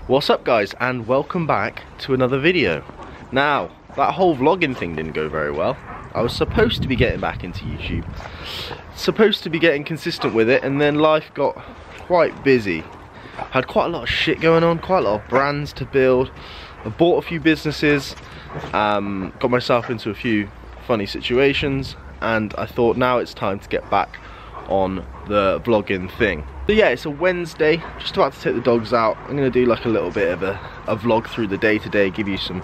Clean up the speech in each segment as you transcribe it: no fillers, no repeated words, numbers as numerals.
What's up guys, and welcome back to another video. Now, that whole vlogging thing didn't go very well. I was supposed to be getting back into YouTube, supposed to be getting consistent with it, and then life got quite busy. Had quite a lot of shit going on, quite a lot of brands to build. I bought a few businesses, got myself into a few funny situations, and I thought now it's time to get back on the vlogging thing. So yeah, it's a Wednesday, just about to take the dogs out. I'm going to do like a little bit of a vlog through the day today, give you some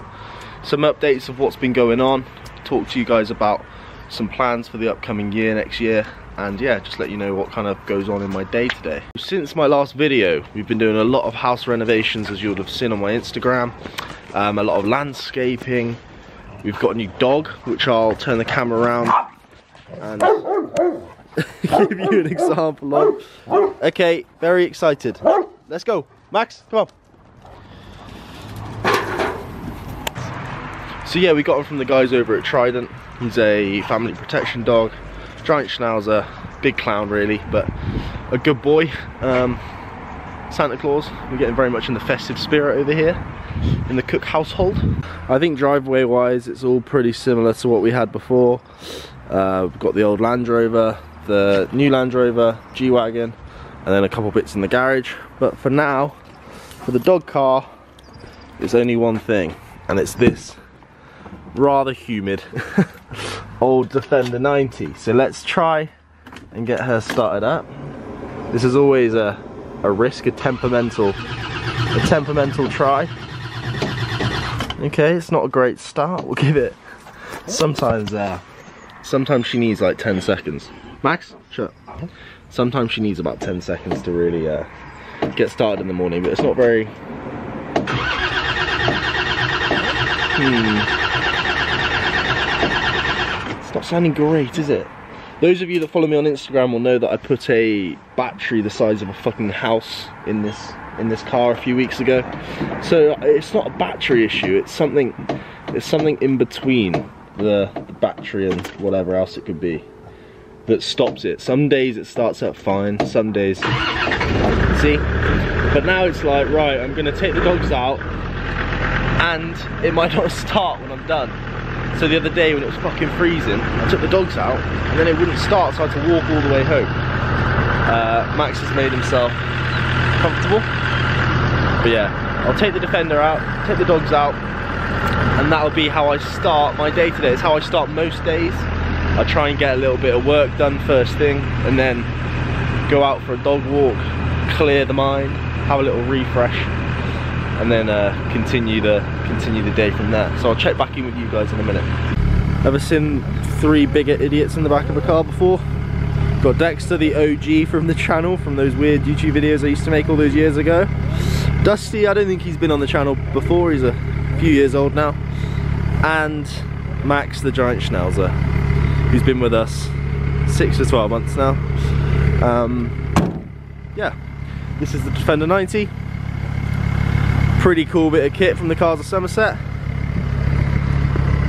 updates of what's been going on, talk to you guys about some plans for the upcoming year, next year, and yeah, just let you know what kind of goes on in my day today. Since my last video, we've been doing a lot of house renovations, as you would have seen on my Instagram, a lot of landscaping. We've got a new dog, which I'll turn the camera around and give you an example of. Okay, very excited. Let's go. Max, come on. So yeah, we got him from the guys over at Trident. He's a family protection dog, giant schnauzer, big clown really, but a good boy. Santa Claus, we're getting very much in the festive spirit over here in the Cook household. I think driveway wise it's all pretty similar to what we had before. We've got the old Land Rover, the new Land Rover, G-Wagon, and then a couple bits in the garage. But for now, for the dog car, it's only one thing, and it's this rather humid old Defender 90. So let's try and get her started up. This is always a risk, a temperamental try. Okay, it's not a great start. We'll give it. Sometimes she needs like 10 seconds. Max, shut up. Sometimes she needs about 10 seconds to really get started in the morning, but it's not very... It's not sounding great, is it? Those of you that follow me on Instagram will know that I put a battery the size of a fucking house in this car a few weeks ago. So it's not a battery issue, it's something in between the battery and whatever else it could be that stops it. Some days it starts up fine, some days, see? But now it's like, right, I'm gonna take the dogs out and it might not start when I'm done. So the other day when it was fucking freezing, I took the dogs out and then it wouldn't start, so I had to walk all the way home. Max has made himself comfortable. But yeah, I'll take the Defender out, take the dogs out, and that'll be how I start my day today. It's how I start most days. I try and get a little bit of work done first thing, and then go out for a dog walk, clear the mind, have a little refresh, and then continue the day from there. So I'll check back in with you guys in a minute. Ever seen 3 bigger idiots in the back of a car before? Got Dexter, the OG from the channel, from those weird YouTube videos I used to make all those years ago. Dusty, I don't think he's been on the channel before, he's a few years old now. And Max, the giant schnauzer, who's been with us 6 to 12 months now. Yeah, this is the Defender 90. Pretty cool bit of kit from the Cars of Somerset.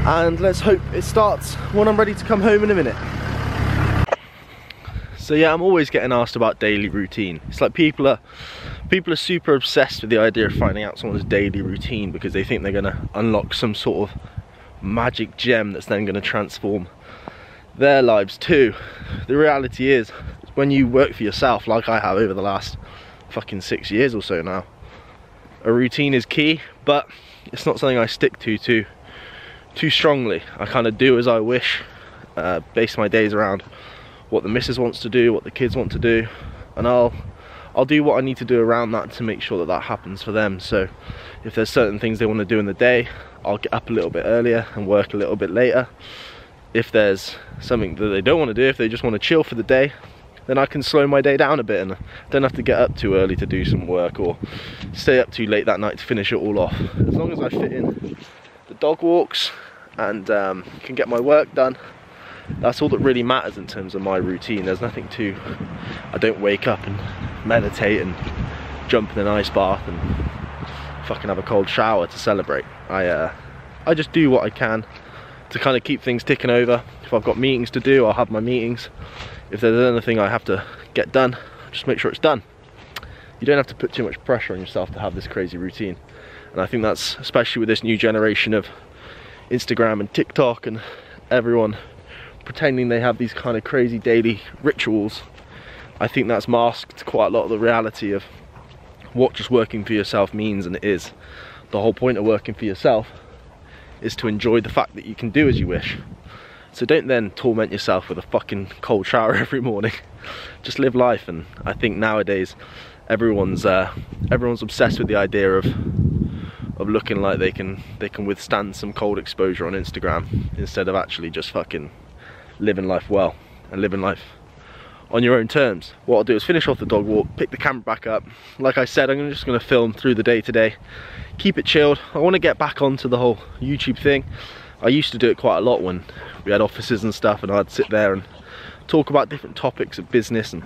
And let's hope it starts when I'm ready to come home in a minute. So yeah, I'm always getting asked about daily routine. It's like people are super obsessed with the idea of finding out someone's daily routine because they think they're gonna unlock some sort of magic gem that's then gonna transform their lives too. The reality is, when you work for yourself like I have over the last fucking 6 years or so now, a routine is key, but it's not something I stick to too strongly. I kind of do as I wish, base my days around what the missus wants to do, what the kids want to do, and I'll do what I need to do around that to make sure that happens for them. So if there's certain things they want to do in the day, I'll get up a little bit earlier and work a little bit later. If there's something that they don't want to do, if they just want to chill for the day, then I can slow my day down a bit and don't have to get up too early to do some work or stay up too late that night to finish it all off. As long as I fit in the dog walks and can get my work done, that's all that really matters in terms of my routine. There's nothing to, I don't wake up and meditate and jump in an ice bath and fucking have a cold shower to celebrate. I just do what I can to kind of keep things ticking over. If I've got meetings to do, I'll have my meetings. If there's anything I have to get done, just make sure it's done. you don't have to put too much pressure on yourself to have this crazy routine. And I think that's, especially with this new generation of Instagram and TikTok and everyone pretending they have these kind of crazy daily rituals, I think that's masked quite a lot of the reality of what just working for yourself means and it is. The whole point of working for yourself is to enjoy the fact that you can do as you wish. So don't then torment yourself with a fucking cold shower every morning. Just live life. And I think nowadays everyone's obsessed with the idea of looking like they can withstand some cold exposure on Instagram, instead of actually just fucking living life well and living life on your own terms. What I'll do is finish off the dog walk, pick the camera back up. Like I said, I'm just going to film through the day today, keep it chilled. I want to get back onto the whole YouTube thing. I used to do it quite a lot when we had offices and stuff, and I'd sit there and talk about different topics of business and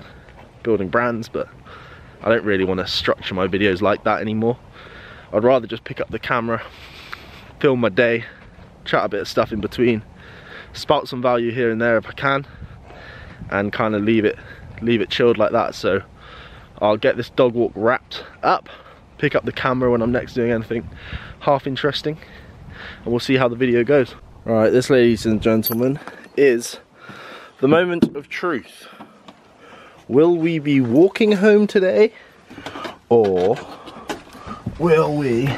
building brands, but I don't really want to structure my videos like that anymore. I'd rather just pick up the camera, film my day, chat a bit of stuff in between, spout some value here and there if I can, and kind of leave it chilled like that. So I'll get this dog walk wrapped up, pick up the camera when I'm next doing anything half interesting, and we'll see how the video goes. Alright, this, ladies and gentlemen, is the moment of truth. Will we be walking home today, or will we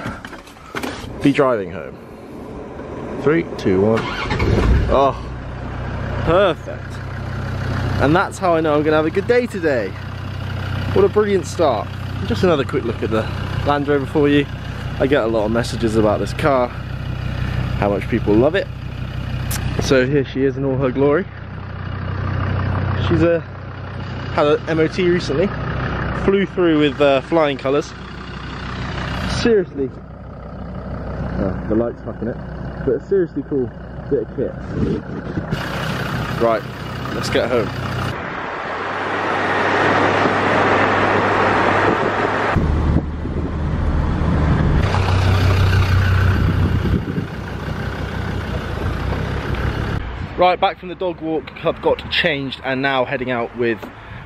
be driving home? 3, 2, 1. Oh, perfect. And that's how I know I'm gonna have a good day today. What a brilliant start. Just another quick look at the Land Rover for you. I get a lot of messages about this car, how much people love it. So here she is in all her glory. She's had an MOT recently, flew through with flying colours. Seriously, the light's fucking it, but a seriously cool bit of kit. Right, let's get home. Right, back from the dog walk, I've got changed and now heading out with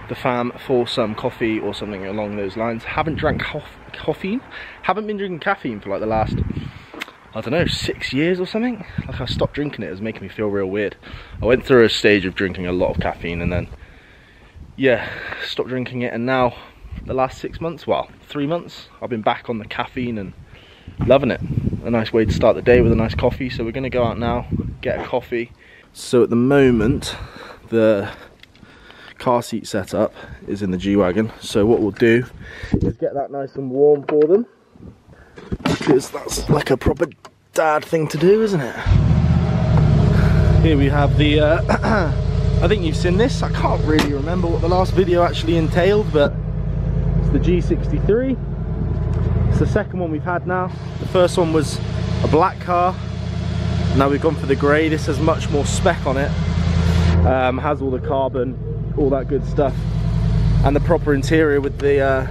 the fam for some coffee or something along those lines. Haven't drank caffeine, haven't been drinking caffeine for like the last, I don't know, 6 years or something. Like I stopped drinking it, it was making me feel real weird. I went through a stage of drinking a lot of caffeine and then, yeah, stopped drinking it, and now the last 6 months, well, 3 months, I've been back on the caffeine and loving it. A nice way to start the day with a nice coffee. So we're gonna go out now, get a coffee. So at the moment, the car seat setup is in the G-Wagon. So what we'll do is get that nice and warm for them, because that's like a proper dad thing to do, isn't it? Here we have the, I think you've seen this. I can't really remember what the last video actually entailed, but it's the G63. It's the second one we've had now. The first one was a black car. Now we've gone for the grey. This has much more spec on it. Has all the carbon, all that good stuff, and the proper interior with the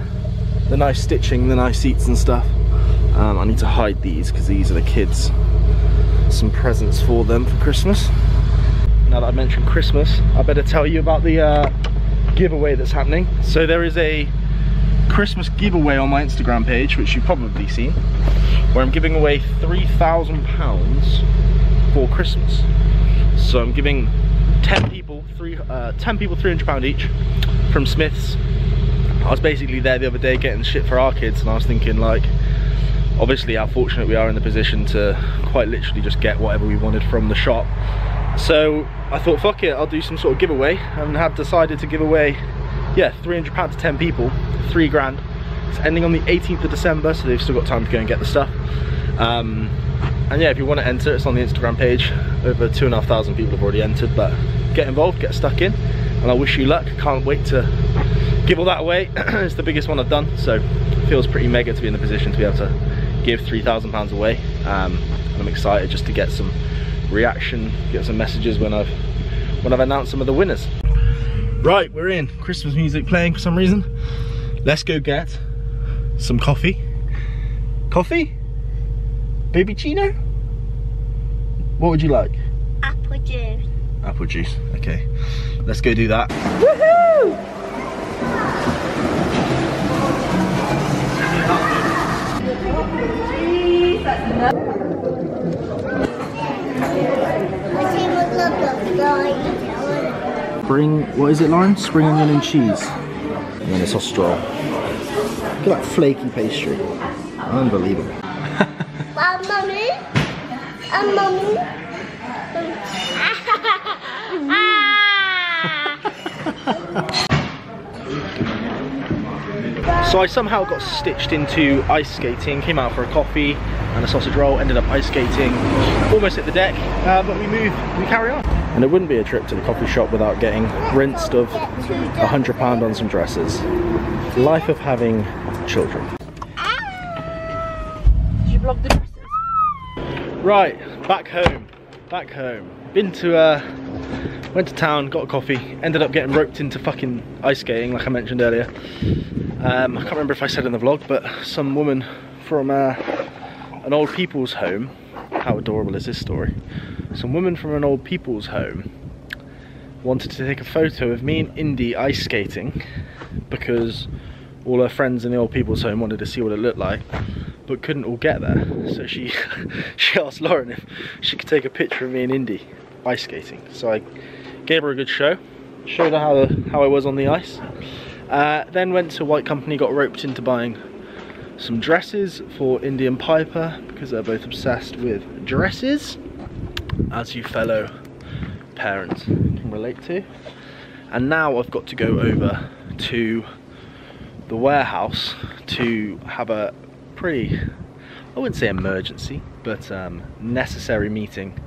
nice stitching, the nice seats and stuff. I need to hide these because these are the kids. Some presents for them for Christmas. Now that I mentioned Christmas, I better tell you about the giveaway that's happening. So there is a Christmas giveaway on my Instagram page, which you've probably seen, where I'm giving away £3,000 for Christmas. So I'm giving 10 people £300 each from Smith's. I was basically there the other day getting shit for our kids, and I was thinking, like, obviously how fortunate we are in the position to quite literally just get whatever we wanted from the shop. So I thought, fuck it, I'll do some sort of giveaway, and have decided to give away, yeah, £300 to 10 people, 3 grand. It's ending on the 18th of December, so they've still got time to go and get the stuff. And yeah, if you want to enter, it's on the Instagram page. Over 2,500 people have already entered, but get involved, get stuck in, and I wish you luck. Can't wait to give all that away. It's the biggest one I've done, so it feels pretty mega to be in the position to be able to give £3,000 away. And I'm excited just to get some reaction, get some messages when I've announced some of the winners. Right, we're in. Christmas music playing for some reason. Let's go get some coffee. Coffee? Baby Chino? What would you like? Apple juice. Apple juice, okay. Let's go do that. Woohoo! Spring, what is it, Lauren? Spring onion and cheese. And then a sausage roll. Look at that flaky pastry. Unbelievable. Mummy? Mummy? So I somehow got stitched into ice skating, came out for a coffee and a sausage roll, ended up ice skating, almost hit the deck, but we carry on. And it wouldn't be a trip to the coffee shop without getting rinsed of £100 on some dresses. Life of having children. Did you block the dresses? Right, back home. Went to town, got a coffee, ended up getting roped into fucking ice skating like I mentioned earlier. I can't remember if I said in the vlog, but some woman from an old people's home, how adorable is this story? Some woman from an old people's home wanted to take a photo of me and Indy ice skating because all her friends in the old people's home wanted to see what it looked like, but couldn't all get there. So she asked Lauren if she could take a picture of me and Indy ice skating. So I gave her a good show, showed her how I was on the ice. Then went to White Company, got roped into buying some dresses for Indy and Piper because they're both obsessed with dresses, as you fellow parents can relate to. And now I've got to go over to the warehouse to have a pretty, I wouldn't say emergency, but necessary meeting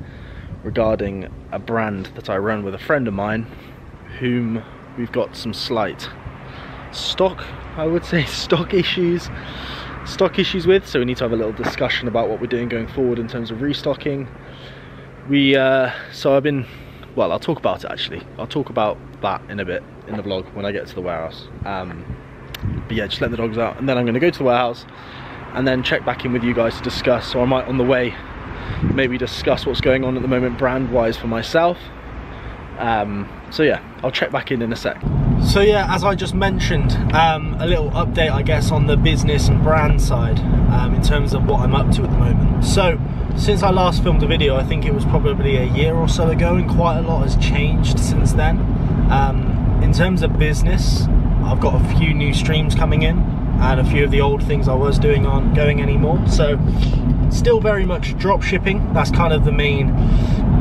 regarding a brand that I run with a friend of mine whom we've got some slight stock issues with, so we need to have a little discussion about what we're doing going forward in terms of restocking. So I've been, well, I'll talk about it actually. I'll talk about that in a bit in the vlog when I get to the warehouse. But yeah, just let the dogs out and then I'm going to go to the warehouse and then check back in with you guys to discuss, so I might on the way maybe discuss what's going on at the moment brand wise for myself. So yeah, I'll check back in a sec. So yeah, as I just mentioned, a little update I guess on the business and brand side in terms of what I'm up to at the moment. So since I last filmed a video, I think it was probably a year or so ago, and quite a lot has changed since then. In terms of business, I've got a few new streams coming in and a few of the old things I was doing aren't going anymore. So still very much drop shipping. That's kind of the main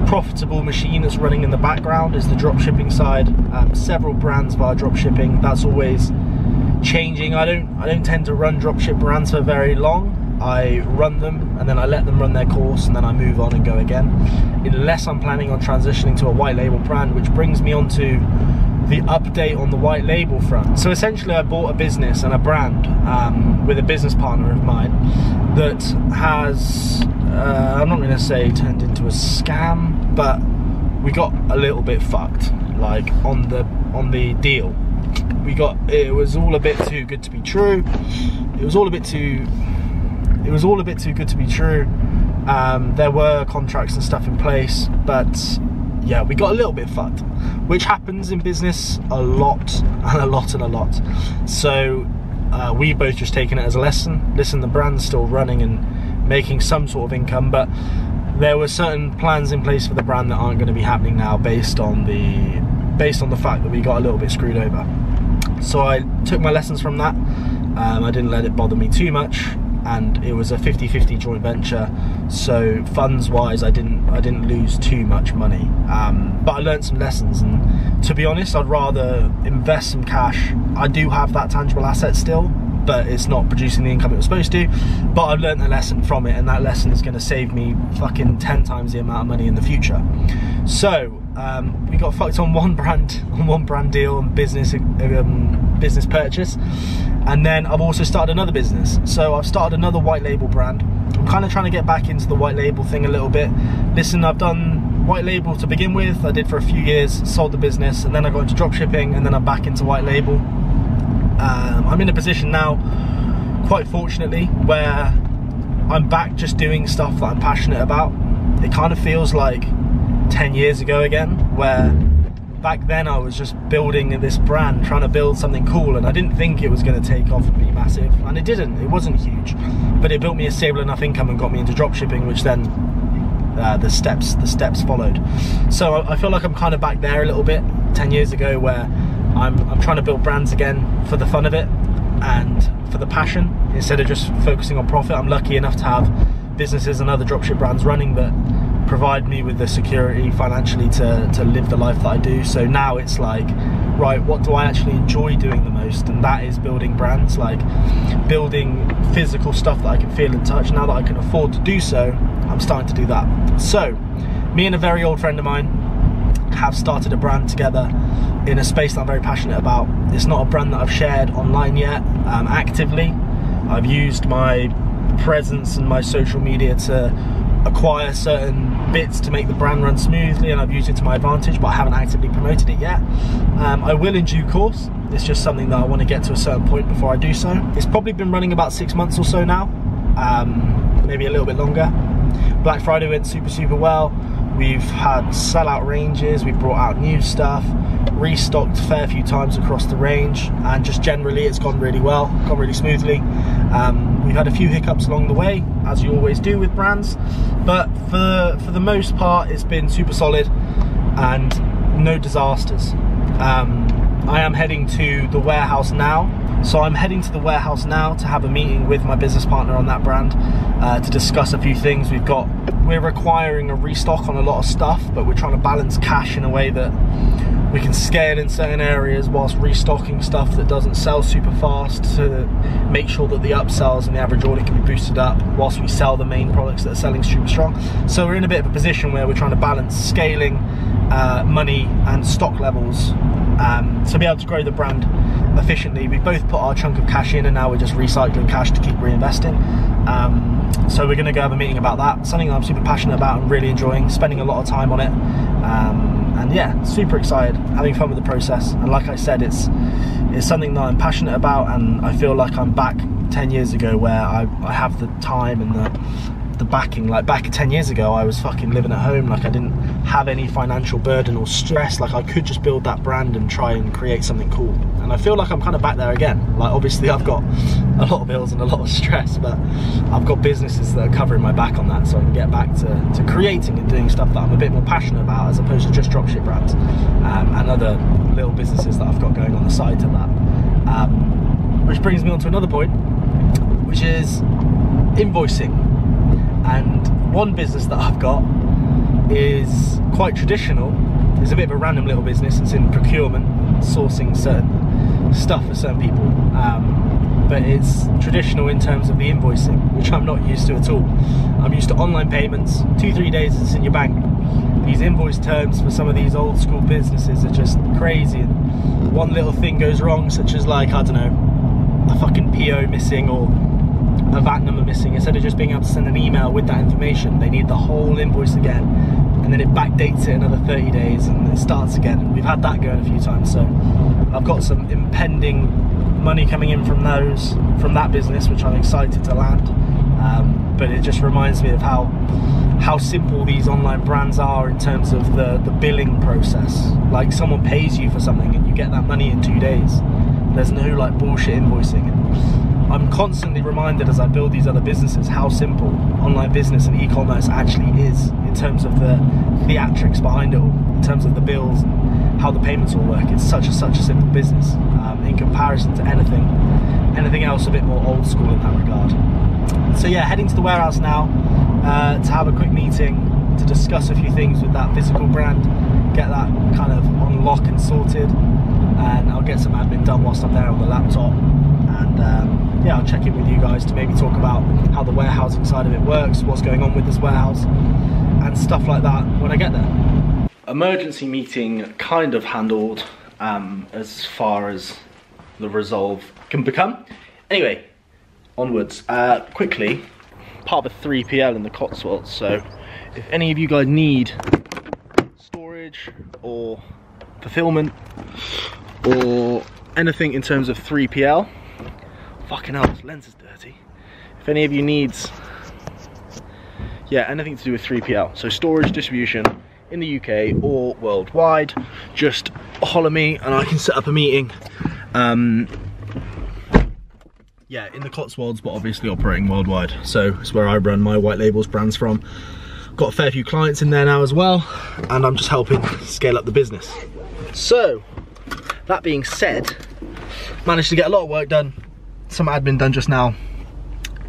profitable machine that's running in the background, is the drop shipping side. Several brands via drop shipping. That's always changing. I don't tend to run drop ship brands for very long. I run them and then I let them run their course and then I move on and go again, unless I'm planning on transitioning to a white label brand, which brings me on to the update on the white label front. So essentially I bought a business and a brand with a business partner of mine that has, I'm not going to say turned into a scam, but we got a little bit fucked, like on the deal. It was all a bit too good to be true. It was all a bit too good to be true. There were contracts and stuff in place, but yeah, we got a little bit fucked, which happens in business a lot and a lot and a lot. So we both just taken it as a lesson. Listen, the brand's still running and making some sort of income, but there were certain plans in place for the brand that aren't going to be happening now based on the fact that we got a little bit screwed over. So I took my lessons from that. I didn't let it bother me too much, and it was a 50-50 joint venture, so funds wise I didn't lose too much money, but I learned some lessons, and to be honest I'd rather invest some cash. I do have that tangible asset still, but it's not producing the income it was supposed to, but I've learned a lesson from it, and that lesson is going to save me fucking 10 times the amount of money in the future. So we got fucked on one brand deal and business purchase, and then I've also started another business. So I've started another white label brand. I'm kind of trying to get back into the white label thing a little bit. Listen, I've done white label to begin with. I did for a few years, sold the business, and then I got into drop shipping, and then I'm back into white label. I'm in a position now, quite fortunately, where I'm back just doing stuff that I'm passionate about. It kind of feels like 10 years ago again, where back then I was just building this brand, trying to build something cool, and I didn't think it was going to take off and be massive, and it didn't. It wasn't huge, but it built me a stable enough income and got me into dropshipping, which then the steps followed. So I feel like I'm kind of back there a little bit 10 years ago, where I'm trying to build brands again for the fun of it and for the passion, instead of just focusing on profit. I'm lucky enough to have businesses and other dropship brands running that provide me with the security financially to live the life that I do. So now it's like, right, what do I actually enjoy doing the most? And that is building brands, like building physical stuff that I can feel and touch. Now that I can afford to do so, I'm starting to do that. So me and a very old friend of mine have started a brand together in a space that I'm very passionate about. It's not a brand that I've shared online yet actively. I've used my presence and my social media to acquire certain bits to make the brand run smoothly, and I've used it to my advantage, but I haven't actively promoted it yet. I will in due course. It's just something that I want to get to a certain point before I do so. It's probably been running about 6 months or so now, maybe a little bit longer. Black Friday went super well. We've had sellout ranges, we've brought out new stuff, restocked a fair few times across the range, and just generally it's gone really well, gone really smoothly. We've had a few hiccups along the way, as you always do with brands, but for the most part it's been super solid and no disasters. I am heading to the warehouse now. So I'm heading to the warehouse now to have a meeting with my business partner on that brand to discuss a few things. We're requiring a restock on a lot of stuff, but we're trying to balance cash in a way that we can scale in certain areas whilst restocking stuff that doesn't sell super fast, to make sure that the upsells and the average order can be boosted up whilst we sell the main products that are selling super strong. So we're in a bit of a position where we're trying to balance scaling, money and stock levels to be able to grow the brand efficiently. We both put our chunk of cash in, and now we're just recycling cash to keep reinvesting. So we're going to go have a meeting about that. Something that I'm super passionate about and really enjoying, spending a lot of time on it. And yeah, super excited, having fun with the process. And like I said, it's something that I'm passionate about, and I feel like I'm back 10 years ago, where I have the time and the backing. Like back 10 years ago, I was fucking living at home, like I didn't have any financial burden or stress. Like I could just build that brand and try and create something cool. And I feel like I'm kind of back there again. Like obviously I've got a lot of bills and a lot of stress, but I've got businesses that are covering my back on that, so I can get back to creating and doing stuff that I'm a bit more passionate about, as opposed to just dropship brands and other little businesses that I've got going on the side to that. Which brings me on to another point, which is invoicing. And one business that I've got is quite traditional. It's a bit of a random little business. It's in procurement, sourcing certain stuff for certain people. But it's traditional in terms of the invoicing, which I'm not used to at all. I'm used to online payments, 2-3 days it's in your bank. These invoice terms for some of these old school businesses are just crazy. And one little thing goes wrong, such as like, I don't know, a fucking PO missing or a VAT number missing. Instead of just being able to send an email with that information, they need the whole invoice again, and then it backdates it another 30 days and it starts again. And we've had that going a few times. So I've got some impending money coming in from that business, which I'm excited to land. But it just reminds me of how simple these online brands are in terms of the billing process. Like someone pays you for something and you get that money in 2 days. There's no like bullshit invoicing. And I'm constantly reminded as I build these other businesses how simple online business and e-commerce actually is, in terms of the theatrics behind it all, in terms of the bills and how the payments all work. It's such a simple business in comparison to anything else a bit more old school in that regard. So yeah, heading to the warehouse now to have a quick meeting to discuss a few things with that physical brand, get that kind of on lock and sorted, and I'll get some admin done whilst I'm there on the laptop. And yeah, I'll check in with you guys to maybe talk about how the warehousing side of it works, what's going on with this warehouse, and stuff like that when I get there. Emergency meeting kind of handled as far as the resolve can become. Anyway, onwards. Quickly, part of a 3PL in the Cotswolds, so if any of you guys need storage or fulfillment or anything in terms of 3PL, fucking hell, this lens is dirty. If any of you needs, yeah, anything to do with 3PL, so storage, distribution, in the UK or worldwide, just holler me and I can set up a meeting. Yeah, in the Cotswolds, but obviously operating worldwide. So it's where I run my white labels brands from. Got a fair few clients in there now as well, and I'm just helping scale up the business. So, that being said, managed to get a lot of work done, some admin done just now,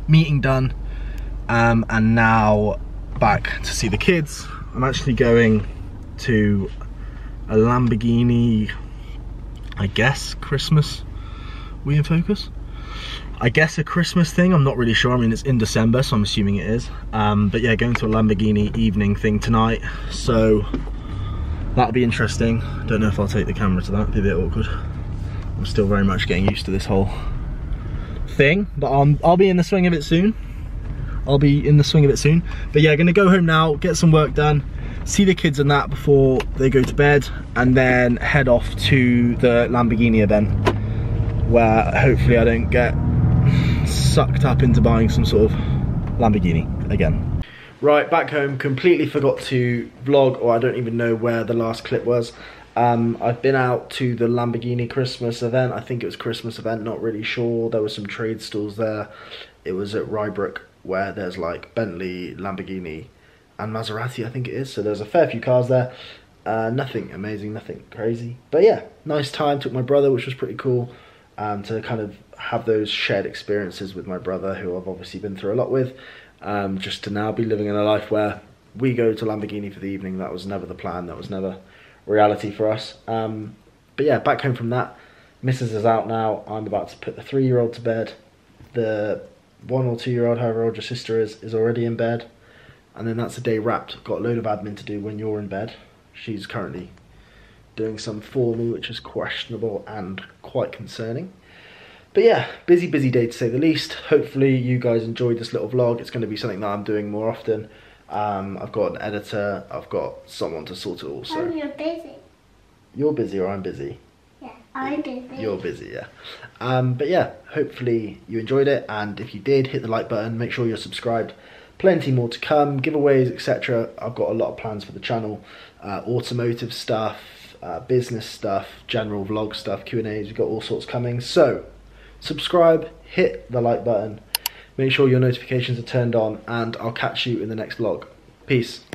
meeting done, and now back to see the kids. I'm actually going to a Lamborghini, I guess, Christmas, we in focus? I guess a Christmas thing, I'm not really sure. I mean, it's in December, so I'm assuming it is. But yeah, going to a Lamborghini evening thing tonight, so that'll be interesting. Don't know if I'll take the camera to that, it'll be a bit awkward. I'm still very much getting used to this whole thing, but I'll be in the swing of it soon. But yeah, gonna go home now, get some work done, see the kids and that before they go to bed, and then head off to the Lamborghini event, where hopefully I don't get sucked up into buying some sort of Lamborghini again. Right, back home, completely forgot to vlog, or I don't even know where the last clip was. I've been out to the Lamborghini Christmas event. I think it was Christmas event, not really sure. There were some trade stalls there. It was at Rybrook, where there's like Bentley, Lamborghini and Maserati, I think it is. So there's a fair few cars there. Nothing amazing, nothing crazy. But yeah, nice time. Took my brother, which was pretty cool, to kind of have those shared experiences with my brother, who I've obviously been through a lot with. Just to now be living in a life where we go to Lamborghini for the evening. That was never the plan, that was never reality for us. But yeah, back home from that, Mrs. is out now. I'm about to put the 3-year-old to bed. The 1 or 2-year-old, however old your sister is already in bed. And then that's a day wrapped. Got a load of admin to do when you're in bed. She's currently doing some for me, which is questionable and quite concerning. But yeah, busy day to say the least. Hopefully you guys enjoyed this little vlog. It's going to be something that I'm doing more often. I've got an editor, I've got someone to sort it all. So you're busy. You're busy or I'm busy? Yeah, I'm busy. You're busy, yeah. But yeah, hopefully you enjoyed it, and if you did, hit the like button, make sure you're subscribed. Plenty more to come, giveaways, etc. I've got a lot of plans for the channel. Automotive stuff, business stuff, general vlog stuff, Q&As, we've got all sorts coming. So subscribe, hit the like button, make sure your notifications are turned on, and I'll catch you in the next vlog. Peace.